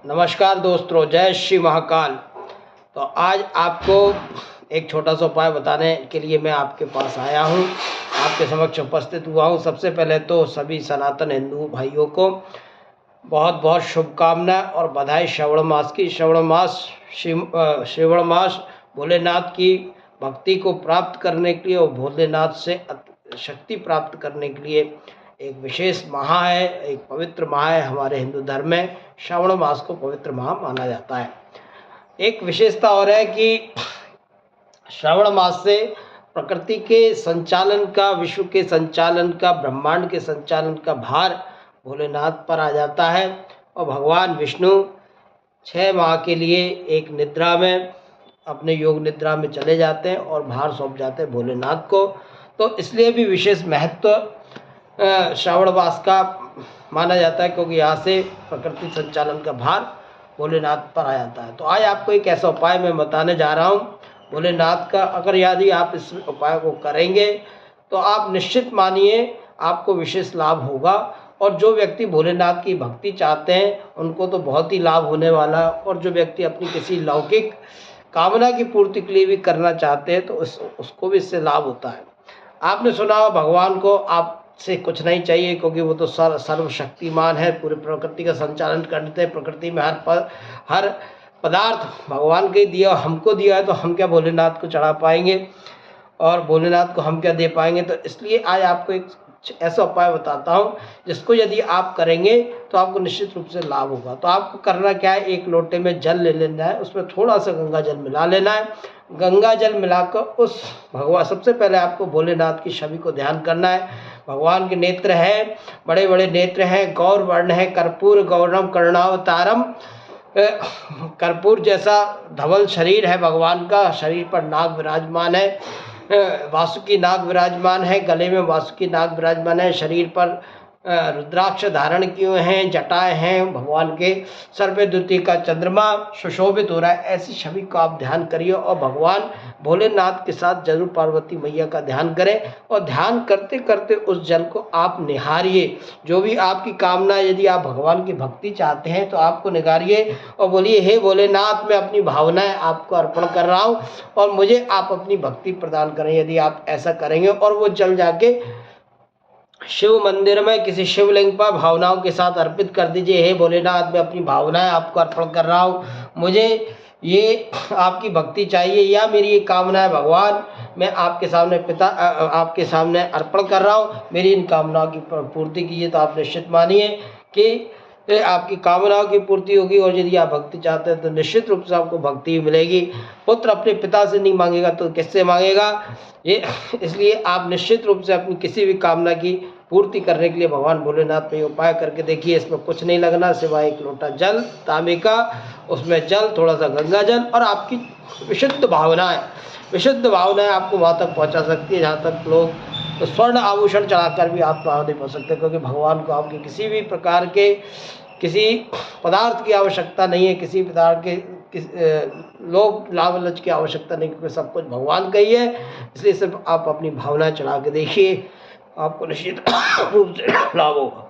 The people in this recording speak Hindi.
नमस्कार दोस्तों, जय श्री महाकाल। तो आज आपको एक छोटा सा उपाय बताने के लिए मैं आपके पास आया हूँ, आपके समक्ष उपस्थित हुआ हूँ। सबसे पहले तो सभी सनातन हिंदू भाइयों को बहुत बहुत शुभकामनाएं और बधाई श्रावण मास की। श्रावण मास भोलेनाथ की भक्ति को प्राप्त करने के लिए और भोलेनाथ से शक्ति प्राप्त करने के लिए एक विशेष माह है, एक पवित्र माह है। हमारे हिंदू धर्म में श्रावण मास को पवित्र माह माना जाता है। एक विशेषता और है कि श्रावण मास से प्रकृति के संचालन का, विश्व के संचालन का, ब्रह्मांड के संचालन का भार भोलेनाथ पर आ जाता है और भगवान विष्णु 6 माह के लिए एक निद्रा में, अपने योग निद्रा में चले जाते हैं और भार सौंप जाते हैं भोलेनाथ को। तो इसलिए भी विशेष महत्व श्रावण मास का माना जाता है, क्योंकि यहाँ से प्रकृति संचालन का भार भोलेनाथ पर आ जाता है। तो आज आपको एक ऐसा उपाय मैं बताने जा रहा हूँ भोलेनाथ का। अगर यदि आप इस उपाय को करेंगे तो आप निश्चित मानिए आपको विशेष लाभ होगा। और जो व्यक्ति भोलेनाथ की भक्ति चाहते हैं उनको तो बहुत ही लाभ होने वाला, और जो व्यक्ति अपनी किसी लौकिक कामना की पूर्ति के लिए भी करना चाहते हैं तो उसको भी इससे लाभ होता है। आपने सुना भगवान को आपसे कुछ नहीं चाहिए, क्योंकि वो तो सर्वशक्तिमान है, पूरे प्रकृति का संचालन करते हैं। प्रकृति में हर पदार्थ भगवान के दिया, हमको दिया है, तो हम क्या भोलेनाथ को चढ़ा पाएंगे और भोलेनाथ को हम क्या दे पाएंगे। तो इसलिए आज आपको एक ऐसा उपाय बताता हूँ जिसको यदि आप करेंगे तो आपको निश्चित रूप से लाभ होगा। तो आपको करना क्या है, एक लोटे में जल ले लेना है, उसमें थोड़ा सा गंगा जल मिला लेना है। गंगा जल मिलाकर उस भगवान, सबसे पहले आपको भोलेनाथ की छवि को ध्यान करना है। भगवान के नेत्र हैं, बड़े बड़े नेत्र हैं, गौर वर्ण है, कर्पूर गौरम करुणावतारम, कर्पूर जैसा धवल शरीर है भगवान का। शरीर पर नाग विराजमान है, वासुकी नाग विराजमान है, गले में वासुकी नाग विराजमान है, शरीर पर रुद्राक्ष धारण किए हैं, जटाएं हैं भगवान के, सर पे द्वितीय का चंद्रमा सुशोभित हो रहा है। ऐसी छवि को आप ध्यान करिए और भगवान भोलेनाथ के साथ जरूर पार्वती मैया का ध्यान करें। और ध्यान करते करते उस जल को आप निहारिए। जो भी आपकी कामना, यदि आप भगवान की भक्ति चाहते हैं तो आपको निहारिए और बोलिए, हे भोलेनाथ, मैं अपनी भावनाएं आपको अर्पण कर रहा हूँ और मुझे आप अपनी भक्ति प्रदान करें। यदि आप ऐसा करेंगे और वो जल जाके शिव मंदिर में किसी शिवलिंग पर भावनाओं के साथ अर्पित कर दीजिए। हे भोलेनाथ, मैं अपनी भावनाएं आपको अर्पण कर रहा हूँ, मुझे ये आपकी भक्ति चाहिए या मेरी ये कामना है भगवान, मैं आपके सामने अर्पण कर रहा हूँ, मेरी इन कामनाओं की पूर्ति कीजिए। तो आप निश्चित मानिए कि आपकी कामनाओं की पूर्ति होगी। और यदि आप भक्ति चाहते हैं तो निश्चित रूप से आपको भक्ति मिलेगी। पुत्र अपने पिता से नहीं मांगेगा तो किससे मांगेगा, ये इसलिए आप निश्चित रूप से अपनी किसी भी कामना की पूर्ति करने के लिए भगवान भोलेनाथ में उपाय करके देखिए। इसमें कुछ नहीं लगना सिवाय एक लोटा जल तांबे का, उसमें जल, थोड़ा सा गंगा जल और आपकी विशुद्ध भावनाएं आपको वहाँ तक पहुँचा सकती है जहाँ तक लोग तो स्वर्ण आभूषण चढ़ाकर भी आप वहाँ नहीं पहुँच सकते, क्योंकि भगवान को आपके किसी भी प्रकार के किसी पदार्थ की आवश्यकता नहीं है, किसी प्रकार के लोभ लालच की आवश्यकता नहीं, क्योंकि सब कुछ भगवान का ही है। इसलिए सिर्फ आप अपनी भावना चढ़ा के देखिए, आपको निश्चित रूप से लाभ होगा।